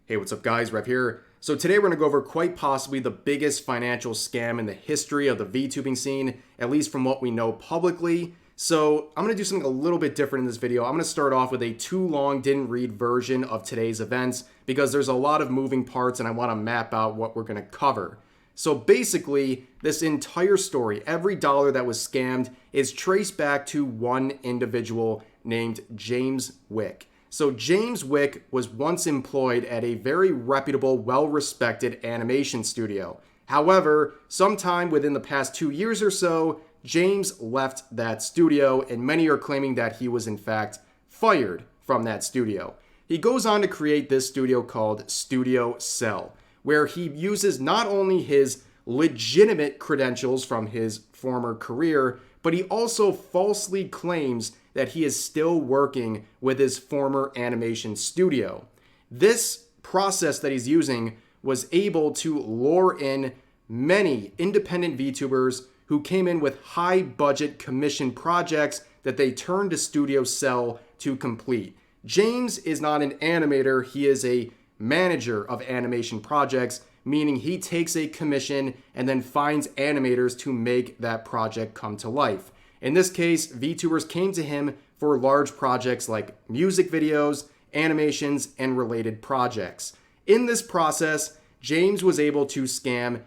Hey, what's up guys, Rev here. So today we're going to go over quite possibly the biggest financial scam in the history of the VTubing scene, at least from what we know publicly. So I'm going to do something a little bit different in this video. I'm going to start off with a too long didn't read version of today's events because there's a lot of moving parts and I want to map out what we're going to cover. So basically, this entire story, every dollar that was scammed, is traced back to one individual named James Wick. So James Wick was once employed at a very reputable, well-respected animation studio. However, sometime within the past 2 years or so, James left that studio, and many are claiming that he was in fact fired from that studio. He goes on to create this studio called Studio Cell, where he uses not only his legitimate credentials from his former career, but he also falsely claims that he is still working with his former animation studio. This process that he's using was able to lure in many independent VTubers who came in with high budget commission projects that they turned to Studio Cell to complete. James is not an animator, he is a manager of animation projects, meaning he takes a commission and then finds animators to make that project come to life. In this case, VTubers came to him for large projects like music videos, animations, and related projects. In this process, James was able to scam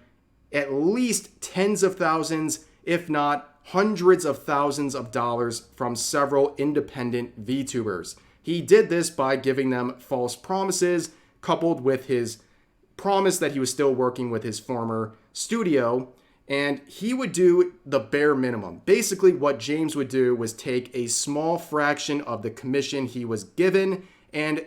at least tens of thousands, if not hundreds of thousands of dollars from several independent VTubers. He did this by giving them false promises, coupled with his promise that he was still working with his former studio, and he would do the bare minimum. Basically, what James would do was take a small fraction of the commission he was given and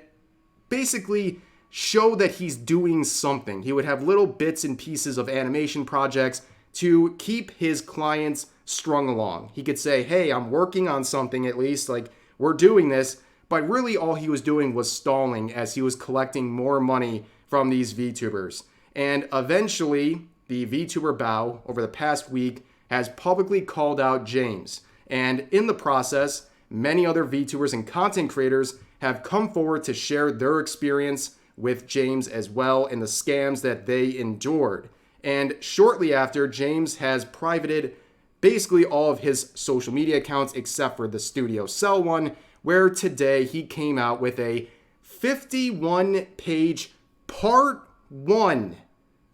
basically show that he's doing something. He would have little bits and pieces of animation projects to keep his clients strung along. He could say, hey, I'm working on something at least, like we're doing this, but really all he was doing was stalling as he was collecting more money from these VTubers. And eventually, the Vtuber Bao, over the past week, has publicly called out James. And in the process, many other VTubers and content creators have come forward to share their experience with James as well and the scams that they endured. And shortly after, James has privated basically all of his social media accounts except for the Studio Cell one, where today he came out with a 51-page part 1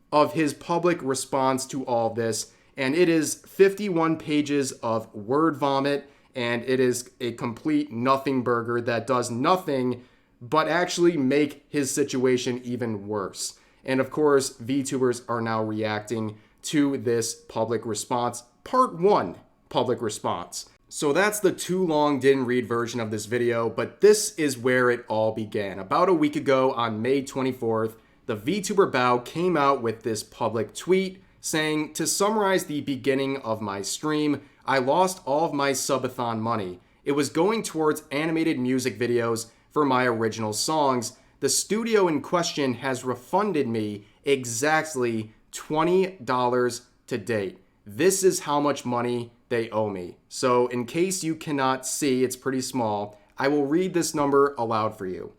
of his public response to all this, and it is 51 pages of word vomit, and it is a complete nothing burger that does nothing but actually make his situation even worse. And of course, VTubers are now reacting to this public response, part 1 public response. So that's the too long didn't read version of this video, but this is where it all began. About a week ago on May 24th, the Vtuber Bao came out with this public tweet saying, to summarize the beginning of my stream, I lost all of my subathon money. It was going towards animated music videos for my original songs. The studio in question has refunded me exactly $20 to date. This is how much money they owe me. So in case you cannot see, it's pretty small, I will read this number aloud for you.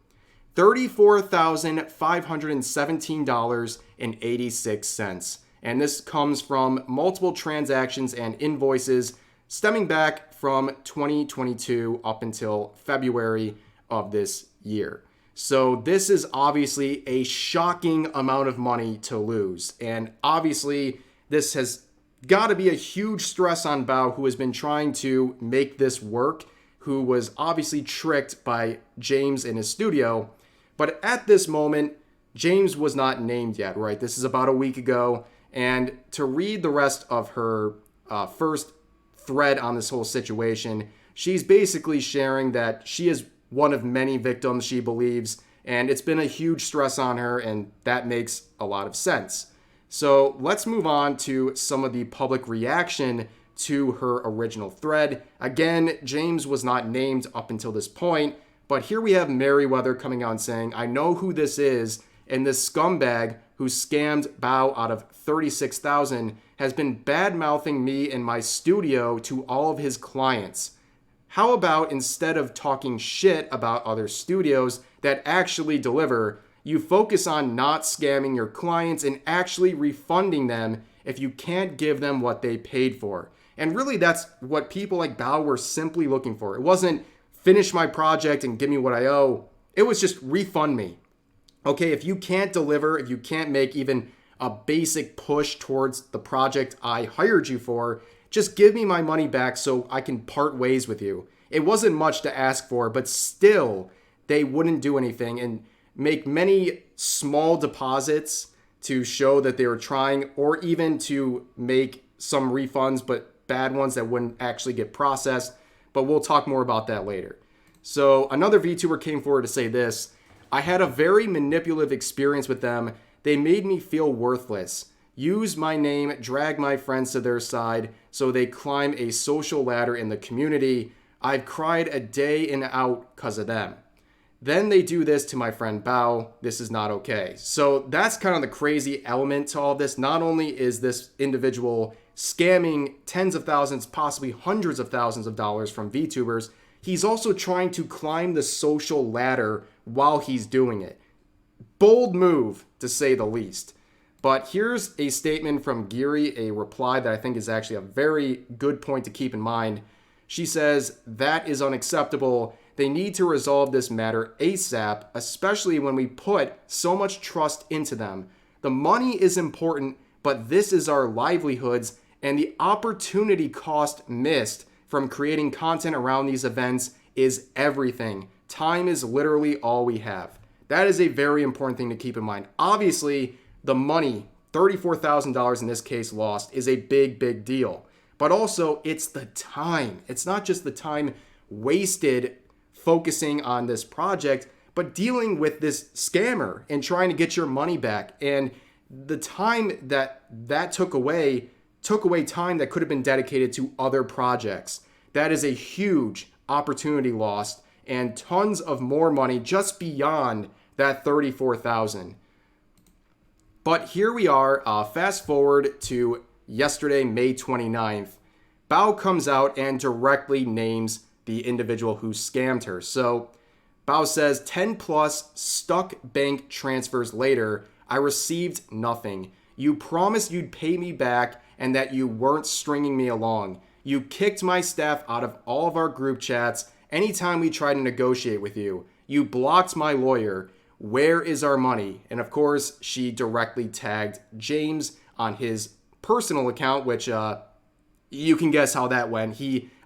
$34,517.86. And this comes from multiple transactions and invoices stemming back from 2022 up until February of this year. So this is obviously a shocking amount of money to lose. And obviously this has got to be a huge stress on Bao, who has been trying to make this work, who was obviously tricked by James in his studio. But at this moment, James was not named yet, right? This is about a week ago. And to read the rest of her first thread on this whole situation, she's basically sharing that she is one of many victims, she believes, and it's been a huge stress on her, and that makes a lot of sense. So let's move on to some of the public reaction to her original thread. Again, James was not named up until this point, but here we have Merryweather coming out and saying, I know who this is, and this scumbag who scammed Bao out of $36,000 has been bad-mouthing me and my studio to all of his clients. How about instead of talking shit about other studios that actually deliver, You focus on not scamming your clients and actually refunding them if you can't give them what they paid for. And really, that's what people like Bao were simply looking for. It wasn't finish my project and give me what I owe. It was just refund me. Okay, if you can't deliver, if you can't make even a basic push towards the project I hired you for, just give me my money back so I can part ways with you. It wasn't much to ask for, but still, they wouldn't do anything and make many small deposits to show that they were trying, or even to make some refunds, but bad ones that wouldn't actually get processed. But we'll talk more about that later. So another VTuber came forward to say this: I had a very manipulative experience with them. They made me feel worthless. Use my name, drag my friends to their side so they climb a social ladder in the community. I've cried a day in and out because of them. Then they do this to my friend Bao. This is not okay. So that's kind of the crazy element to all this. Not only is this individual scamming tens of thousands, possibly hundreds of thousands of dollars from VTubers, he's also trying to climb the social ladder while he's doing it. Bold move, to say the least. But here's a statement from Giri, a reply that I think is actually a very good point to keep in mind. She says, that is unacceptable. They need to resolve this matter ASAP, especially when we put so much trust into them. The money is important, but this is our livelihoods, and the opportunity cost missed from creating content around these events is everything. Time is literally all we have. That is a very important thing to keep in mind. Obviously, the money, $34,000 in this case lost, is a big, big deal. But also, it's the time. It's not just the time wasted focusing on this project, but dealing with this scammer and trying to get your money back. And the time that took away time that could have been dedicated to other projects. That is a huge opportunity lost, and tons of more money just beyond that $34,000. But here we are, fast forward to yesterday, May 29th. Bao comes out and directly names the individual who scammed her. So Bao says, 10 plus stuck bank transfers later, I received nothing. You promised you'd pay me back and that you weren't stringing me along. You kicked my staff out of all of our group chats anytime we tried to negotiate with you. You blocked my lawyer. Where is our money? And of course, she directly tagged James on his personal account, which you can guess how that went.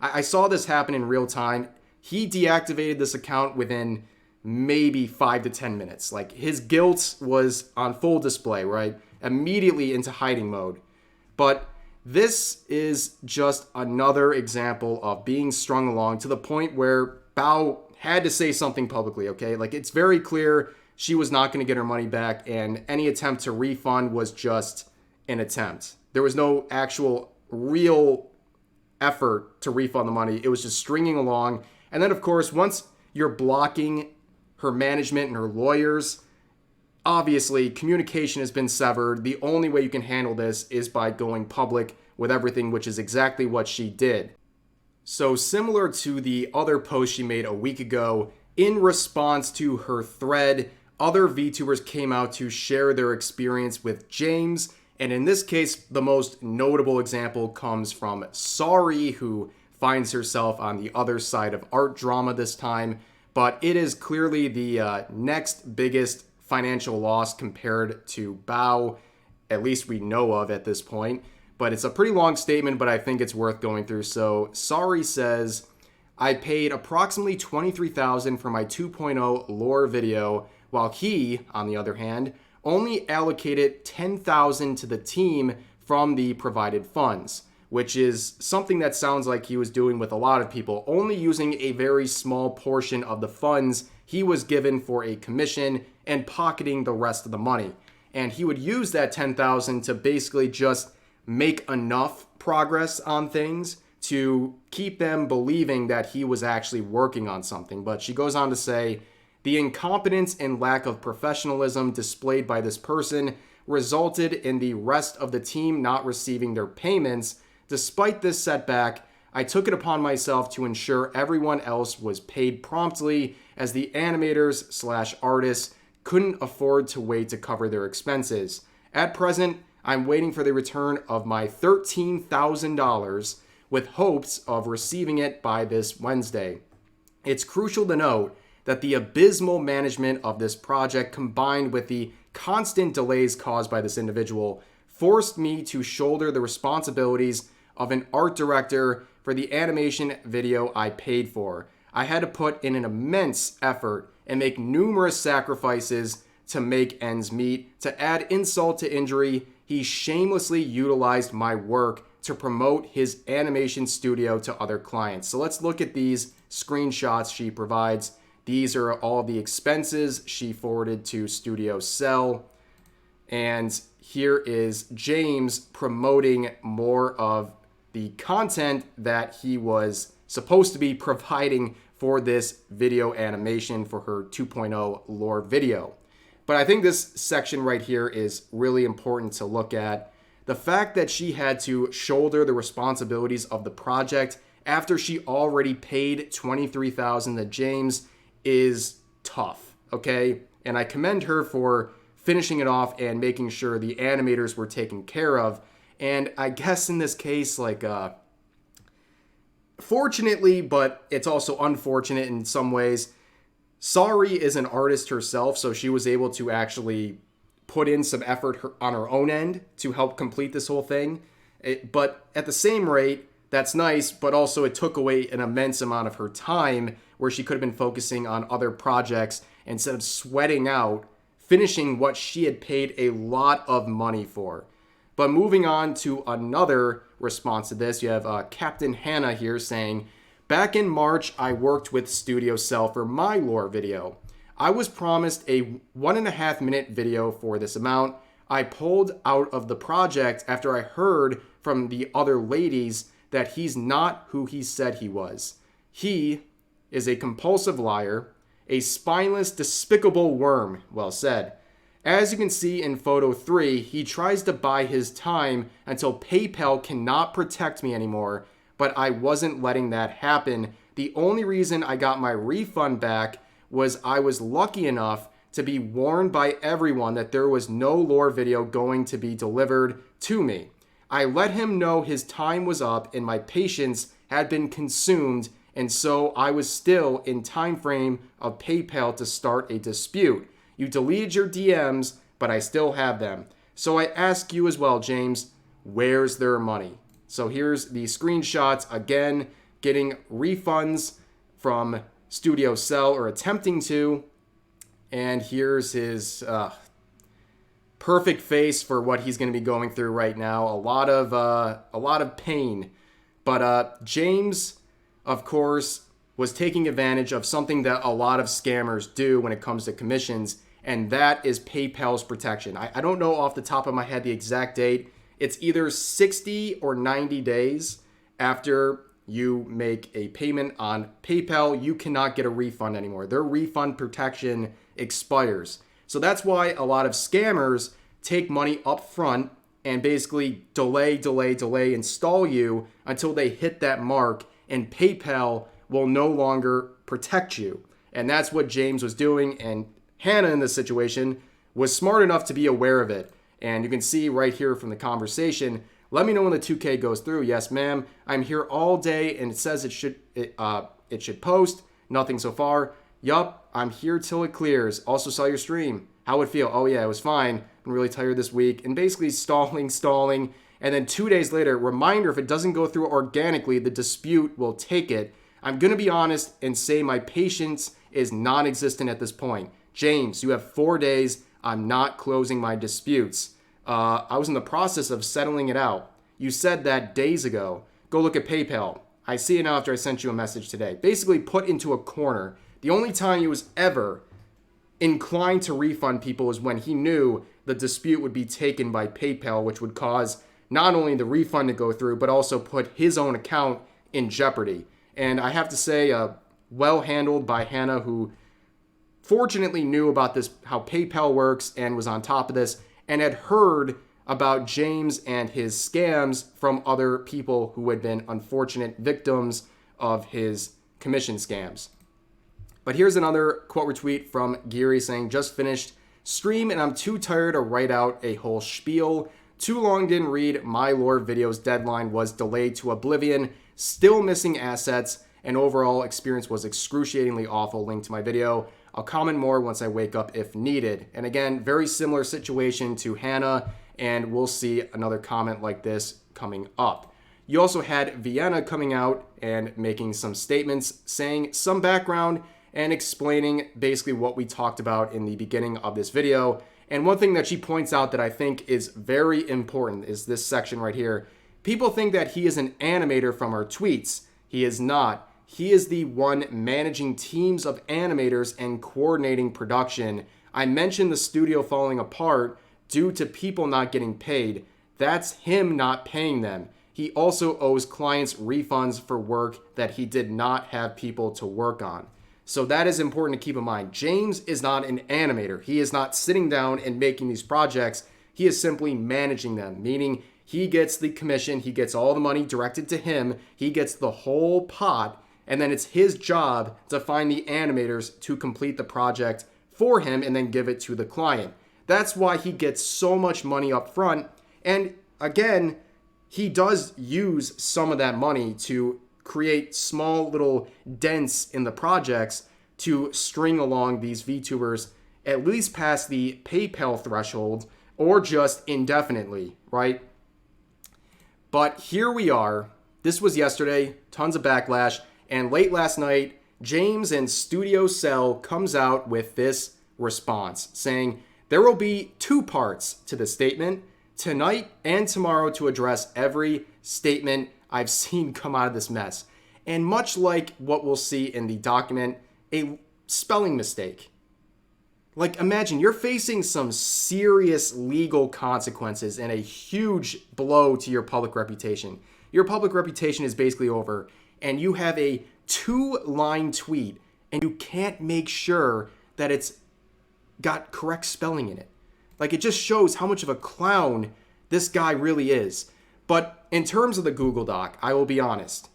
I saw this happen in real time. He deactivated this account within maybe 5 to 10 minutes. Like, his guilt was on full display, right? Immediately into hiding mode. But this is just another example of being strung along to the point where Bao had to say something publicly, okay? Like, it's very clear she was not going to get her money back, and any attempt to refund was just an attempt. There was no actual real effort to refund the money. It was just stringing along. And then, of course, once you're blocking her management and her lawyers, obviously communication has been severed. The only way you can handle this is by going public with everything, which is exactly what she did. So similar to the other post she made a week ago, in response to her thread, other VTubers came out to share their experience with James. And in this case, the most notable example comes from Saruei, who finds herself on the other side of art drama this time. But it is clearly the next biggest financial loss compared to Bao, at least we know of at this point. But it's a pretty long statement, but I think it's worth going through. So Saruei says, I paid approximately $23,000 for my 2.0 lore video, while he, on the other hand, only allocated $10,000 to the team from the provided funds, which is something that sounds like he was doing with a lot of people, only using a very small portion of the funds he was given for a commission and pocketing the rest of the money. And he would use that $10,000 to basically just make enough progress on things to keep them believing that he was actually working on something. But she goes on to say, the incompetence and lack of professionalism displayed by this person resulted in the rest of the team not receiving their payments. Despite this setback, I took it upon myself to ensure everyone else was paid promptly, as the animators/artists couldn't afford to wait to cover their expenses. At present, I'm waiting for the return of my $13,000 with hopes of receiving it by this Wednesday. It's crucial to note that the abysmal management of this project combined with the constant delays caused by this individual forced me to shoulder the responsibilities of an art director for the animation video I paid for. I had to put in an immense effort and make numerous sacrifices to make ends meet. To add insult to injury, he shamelessly utilized my work to promote his animation studio to other clients. So let's look at these screenshots she provides. These are all the expenses she forwarded to Studio Cell. And here is James promoting more of the content that he was supposed to be providing for this video animation for her 2.0 lore video. But I think this section right here is really important to look at. The fact that she had to shoulder the responsibilities of the project after she already paid $23,000 to James is tough, okay? And I commend her for finishing it off and making sure the animators were taken care of. And I guess in this case, like, fortunately, but it's also unfortunate in some ways, Saruei is an artist herself, so she was able to actually put in some effort on her own end to help complete this whole thing. But at the same rate, that's nice, but also it took away an immense amount of her time where she could have been focusing on other projects instead of sweating out, finishing what she had paid a lot of money for. But moving on to another response to this, you have Captain Hannah here saying, back in March, I worked with Studio Cell for my lore video. I was promised a 1.5 minute video for this amount. I pulled out of the project after I heard from the other ladies that he's not who he said he was. He is a compulsive liar, a spineless, despicable worm, well said. As you can see in photo 3, he tries to buy his time until PayPal cannot protect me anymore, but I wasn't letting that happen. The only reason I got my refund back was I was lucky enough to be warned by everyone that there was no lore video going to be delivered to me. I let him know his time was up and my patience had been consumed, and so I was still in time frame of PayPal to start a dispute. You deleted your DMs, but I still have them. So I ask you as well, James, where's their money? So here's the screenshots, again, getting refunds from Studio Cell, or attempting to. And here's his perfect face for what he's going to be going through right now. A lot of pain. But James, of course, was taking advantage of something that a lot of scammers do when it comes to commissions, and that is PayPal's protection. I don't know off the top of my head the exact date. It's either 60 or 90 days after you make a payment on PayPal, you cannot get a refund anymore. Their refund protection expires. So that's why a lot of scammers take money up front and basically delay, and stall you until they hit that mark, and PayPal will no longer protect you. And that's what James was doing, and Hannah in this situation was smart enough to be aware of it. And you can see right here from the conversation, let me know when the 2K goes through. Yes, ma'am. I'm here all day, and it says it should post. Nothing so far. Yup, I'm here till it clears. Also saw your stream. How would it feel? Oh yeah, it was fine. I'm really tired this week. And basically stalling. And then 2 days later, reminder, if it doesn't go through organically, the dispute will take it. I'm going to be honest and say my patience is non-existent at this point. James, you have 4 days. I'm not closing my disputes. I was in the process of settling it out. You said that days ago. Go look at PayPal. I see it now after I sent you a message today. Basically put into a corner. The only time he was ever inclined to refund people is when he knew the dispute would be taken by PayPal, which would cause not only the refund to go through, but also put his own account in jeopardy. And I have to say, well handled by Hannah, who fortunately knew about this, how PayPal works, and was on top of this, and had heard about James and his scams from other people who had been unfortunate victims of his commission scams. But here's another quote retweet from Giri saying, just finished stream and I'm too tired to write out a whole spiel. Too long didn't read. My lore video's deadline was delayed to oblivion. Still missing assets. And overall experience was excruciatingly awful. Link to my video. I'll comment more once I wake up if needed. And again, very similar situation to Hannah. And we'll see another comment like this coming up. You also had Vienna coming out and making some statements, saying some background and explaining basically what we talked about in the beginning of this video. And one thing that she points out that I think is very important is this section right here. People think that he is an animator from her tweets. He is not. He is the one managing teams of animators and coordinating production. I mentioned the studio falling apart due to people not getting paid. That's him not paying them. He also owes clients refunds for work that he did not have people to work on. So that is important to keep in mind. James is not an animator. He is not sitting down and making these projects. He is simply managing them, meaning he gets the commission. He gets all the money directed to him. He gets the whole pot. And then it's his job to find the animators to complete the project for him and then give it to the client. That's why he gets so much money up front. And again, he does use some of that money to create small little dents in the projects to string along these VTubers at least past the PayPal threshold or just indefinitely, right? But here we are. This was yesterday, tons of backlash, and late last night, James and Studio Cell comes out with this response saying there will be two parts to the statement, tonight and tomorrow, to address every statement I've seen come out of this mess. And much like what we'll see in the document, a spelling mistake. Like, imagine you're facing some serious legal consequences and a huge blow to your public reputation. Your public reputation is basically over, and you have a 2-line tweet, and you can't make sure that it's got correct spelling in it. Like, it just shows how much of a clown this guy really is. But in terms of the Google Doc, I will be honest.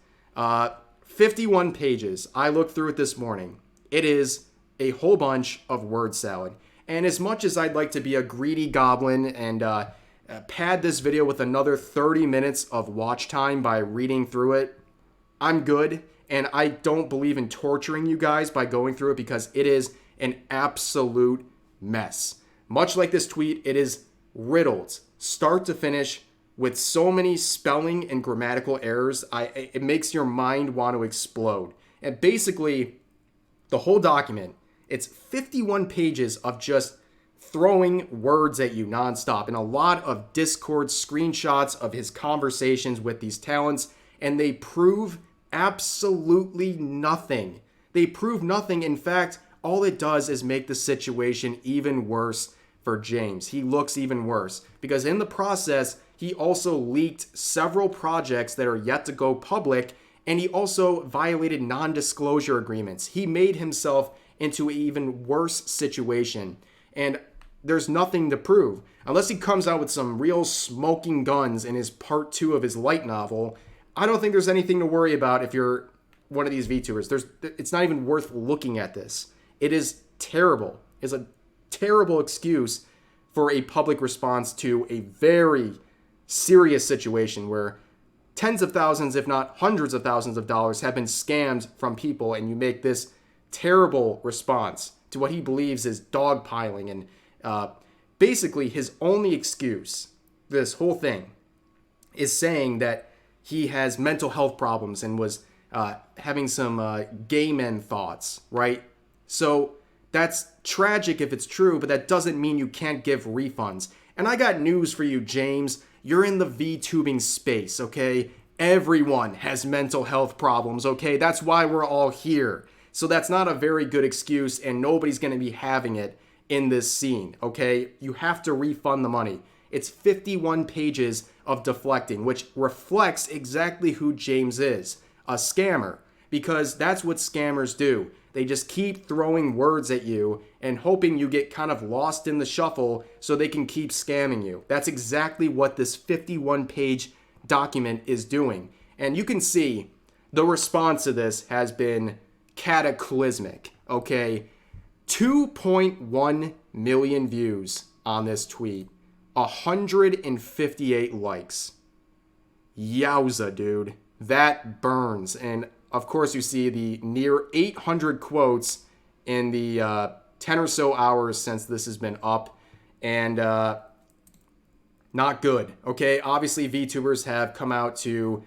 51 pages. I looked through it this morning. It is a whole bunch of word salad. And as much as I'd like to be a greedy goblin and pad this video with another 30 minutes of watch time by reading through it, I'm good. And I don't believe in torturing you guys by going through it because it is an absolute mess. Much like this tweet, it is riddled, start to finish, with so many spelling and grammatical errors. It makes your mind want to explode. And basically, the whole document, it's 51 pages of just throwing words at you nonstop and a lot of Discord screenshots of his conversations with these talents, and they prove absolutely nothing. They prove nothing. In fact, all it does is make the situation even worse for James. He looks even worse because in the process, he also leaked several projects that are yet to go public, and he also violated non-disclosure agreements. He made himself into an even worse situation, and there's nothing to prove. Unless he comes out with some real smoking guns in his part 2 of his light novel, I don't think there's anything to worry about if you're one of these VTubers. It's not even worth looking at this. It is terrible. It's a terrible excuse for a public response to a very serious situation where tens of thousands, if not hundreds of thousands of dollars have been scammed from people, and you make this terrible response to what he believes is dogpiling. And basically his only excuse, this whole thing, is saying that he has mental health problems and was having some gay men thoughts, right? So that's tragic if it's true, but that doesn't mean you can't give refunds. And I got news for you, James. You're in the VTubing space, okay? Everyone has mental health problems, okay? That's why we're all here. So that's not a very good excuse, and nobody's going to be having it in this scene, okay? You have to refund the money. It's 51 pages of deflecting, which reflects exactly who James is, a scammer, because that's what scammers do. They just keep throwing words at you and hoping you get kind of lost in the shuffle so they can keep scamming you. That's exactly what this 51-page document is doing. And you can see the response to this has been cataclysmic. okay? 2.1 million views on this tweet. 158 likes. Yowza, dude. That burns. And of course, you see the near 800 quotes in the 10 or so hours since this has been up. And not good, okay? Obviously, VTubers have come out to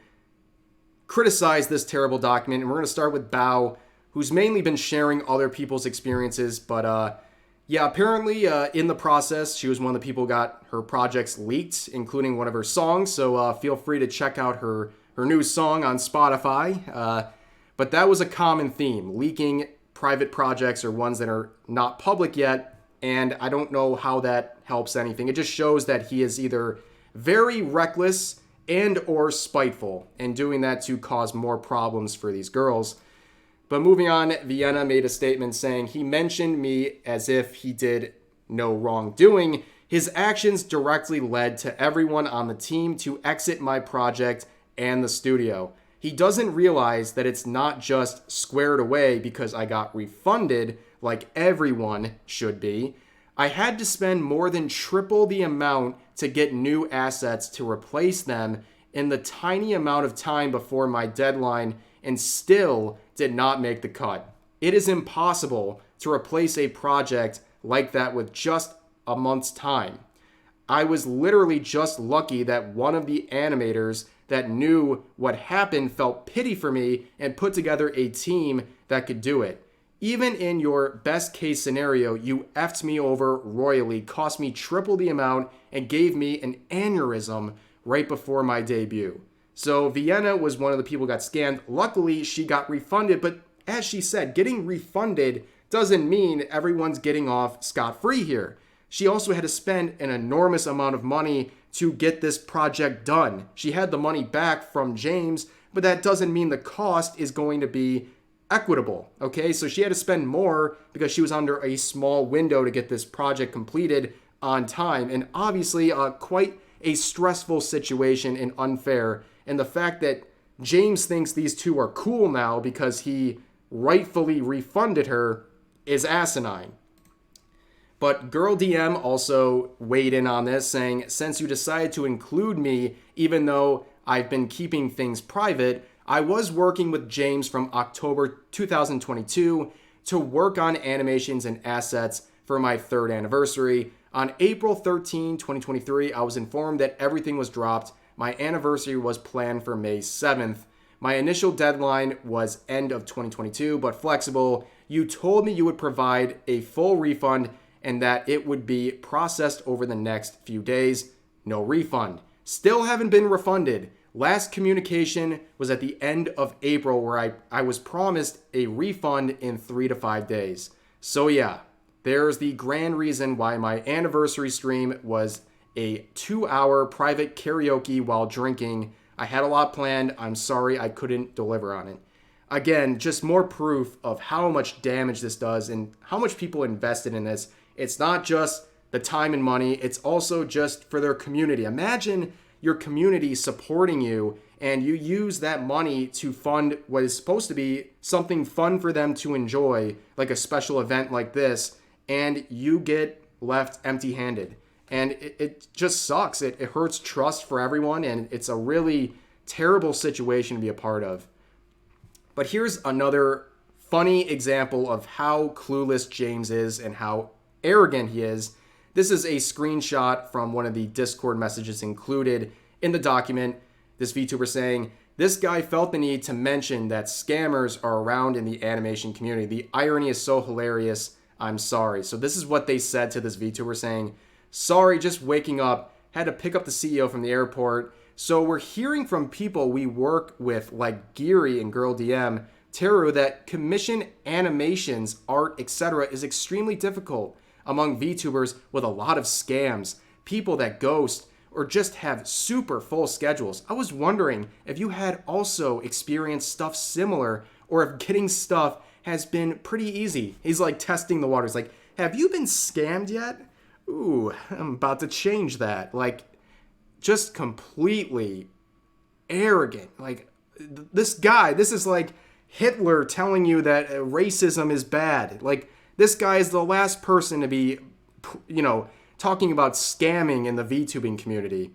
criticize this terrible document. And we're going to start with Bao, who's mainly been sharing other people's experiences. But yeah, apparently in the process, she was one of the people who got her projects leaked, including one of her songs. So feel free to check out her new song on Spotify. But that was a common theme, leaking private projects or ones that are not public yet. And I don't know how that helps anything. It just shows that he is either very reckless and or spiteful, and doing that to cause more problems for these girls. But moving on, Vienna made a statement saying he mentioned me as if he did no wrongdoing. His actions directly led to everyone on the team to exit my project and the studio. He doesn't realize that it's not just squared away because I got refunded like everyone should be. I had to spend more than triple the amount to get new assets to replace them in the tiny amount of time before my deadline, and still did not make the cut. It is impossible to replace a project like that with just a month's time. I was literally just lucky that one of the animators that knew what happened felt pity for me and put together a team that could do it. Even in your best case scenario, you effed me over royally, cost me triple the amount, and gave me an aneurysm right before my debut. So Vienna was one of the people who got scammed. Luckily, she got refunded, but as she said, getting refunded doesn't mean everyone's getting off scot-free here. She also had to spend an enormous amount of money to get this project done. She had the money back from James, but that doesn't mean the cost is going to be equitable, okay? So she had to spend more because she was under a small window to get this project completed on time. And obviously, quite a stressful situation and unfair. And the fact that James thinks these two are cool now because he rightfully refunded her is asinine. But Girl DM also weighed in on this, saying, since you decided to include me, even though I've been keeping things private, I was working with James from October 2022 to work on animations and assets for my 3rd anniversary. On April 13, 2023, I was informed that everything was dropped. My anniversary was planned for May 7th. My initial deadline was end of 2022, but flexible. You told me you would provide a full refund and that it would be processed over the next few days. No refund. Still haven't been refunded. Last communication was at the end of April where I was promised a refund in 3 to 5 days. So yeah, there's the grand reason why my anniversary stream was a 2-hour private karaoke while drinking. I had a lot planned. I'm sorry I couldn't deliver on it. Again, just more proof of how much damage this does and how much people invested in this. It's not just the time and money, it's also just for their community. Imagine your community supporting you and you use that money to fund what is supposed to be something fun for them to enjoy, like a special event like this, and you get left empty-handed. And it just sucks. It hurts trust for everyone, and it's a really terrible situation to be a part of. But here's another funny example of how clueless James is and how arrogant he is. This is a screenshot from one of the Discord messages included in the document. This VTuber saying, this guy felt the need to mention that scammers are around in the animation community. The irony is so hilarious. I'm sorry. So this is what they said to this VTuber saying, sorry, just waking up. Had to pick up the CEO from the airport. So we're hearing from people we work with like Giri and Girl DM, Teru, that commission animations, art, etc. is extremely difficult among VTubers with a lot of scams, people that ghost, or just have super full schedules. I was wondering if you had also experienced stuff similar, or if getting stuff has been pretty easy. He's like testing the waters, like, have you been scammed yet? Ooh, I'm about to change that. Like, just completely arrogant. Like, this guy, this is like Hitler telling you that racism is bad. Like, this guy is the last person to be, talking about scamming in the VTubing community.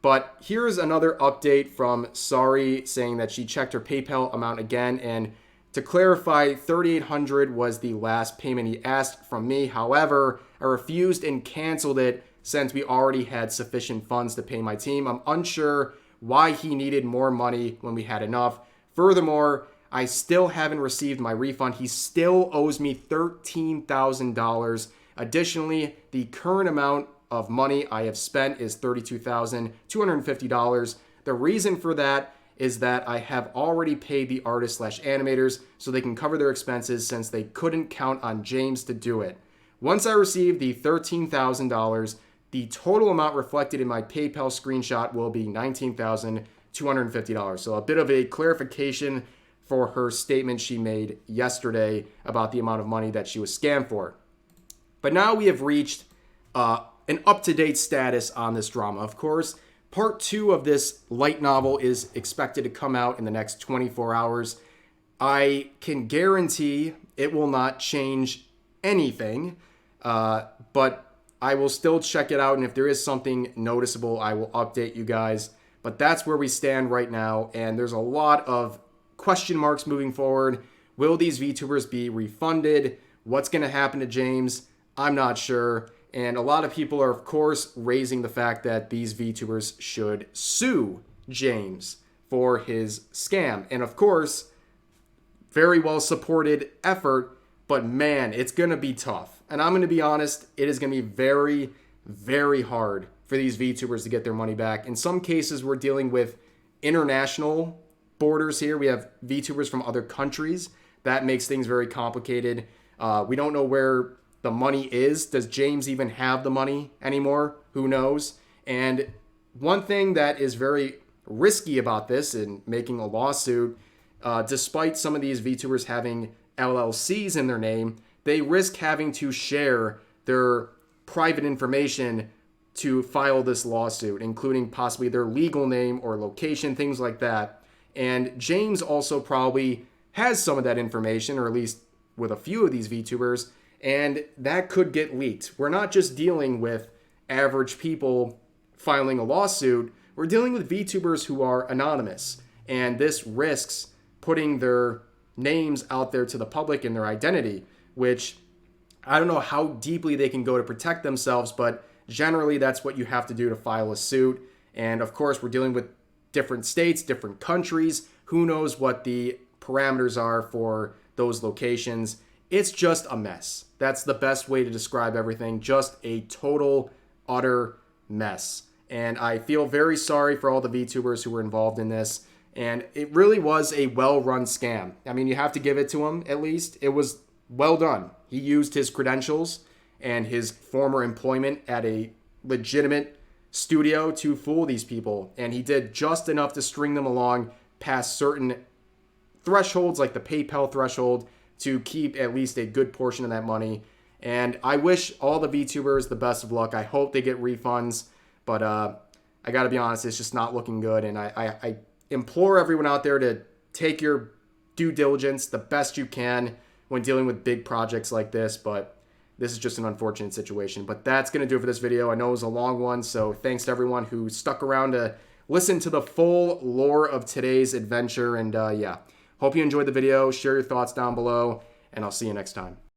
But here's another update from Saruei saying that she checked her PayPal amount again, and to clarify, $3,800 was the last payment he asked from me. However, I refused and canceled it since we already had sufficient funds to pay my team. I'm unsure why he needed more money when we had enough. Furthermore, I still haven't received my refund. He still owes me $13,000. Additionally, the current amount of money I have spent is $32,250. The reason for that is that I have already paid the artists/animators so they can cover their expenses since they couldn't count on James to do it. Once I receive the $13,000, the total amount reflected in my PayPal screenshot will be $19,250. So a bit of a clarification for her statement she made yesterday about the amount of money that she was scammed for. But now we have reached an up-to-date status on this drama. Of course, part 2 of this light novel is expected to come out in the next 24 hours. I can guarantee it will not change anything, but I will still check it out, and if there is something noticeable, I will update you guys. But that's where we stand right now, and there's a lot of question marks moving forward. Will these VTubers be refunded? What's going to happen to James? I'm not sure. And a lot of people are, of course, raising the fact that these VTubers should sue James for his scam. And of course, very well supported effort, but man, it's going to be tough. And I'm going to be honest, it is going to be very, very hard for these VTubers to get their money back. In some cases, we're dealing with international borders here. We have VTubers from other countries. That makes things very complicated. We don't know where the money is. Does James even have the money anymore? Who knows? And one thing that is very risky about this and making a lawsuit, despite some of these VTubers having LLCs in their name, they risk having to share their private information to file this lawsuit, including possibly their legal name or location, things like that. And James also probably has some of that information, or at least with a few of these VTubers, and that could get leaked. We're not just dealing with average people filing a lawsuit. We're dealing with VTubers who are anonymous, and this risks putting their names out there to the public and their identity, which I don't know how deeply they can go to protect themselves, but generally that's what you have to do to file a suit. And of course, we're dealing with different states, different countries. Who knows what the parameters are for those locations? It's just a mess. That's the best way to describe everything. Just a total, utter mess. And I feel very sorry for all the VTubers who were involved in this. And it really was a well-run scam. I mean, you have to give it to him, at least. It was well done. He used his credentials and his former employment at a legitimate studio to fool these people. And he did just enough to string them along past certain thresholds, like the PayPal threshold, to keep at least a good portion of that money. And I wish all the VTubers the best of luck. I hope they get refunds, but I gotta be honest, it's just not looking good. And I implore everyone out there to take your due diligence the best you can when dealing with big projects like this, but this is just an unfortunate situation. But that's gonna do it for this video. I know it was a long one, so thanks to everyone who stuck around to listen to the full lore of today's adventure. And yeah. Hope you enjoyed the video. Share your thoughts down below, and I'll see you next time.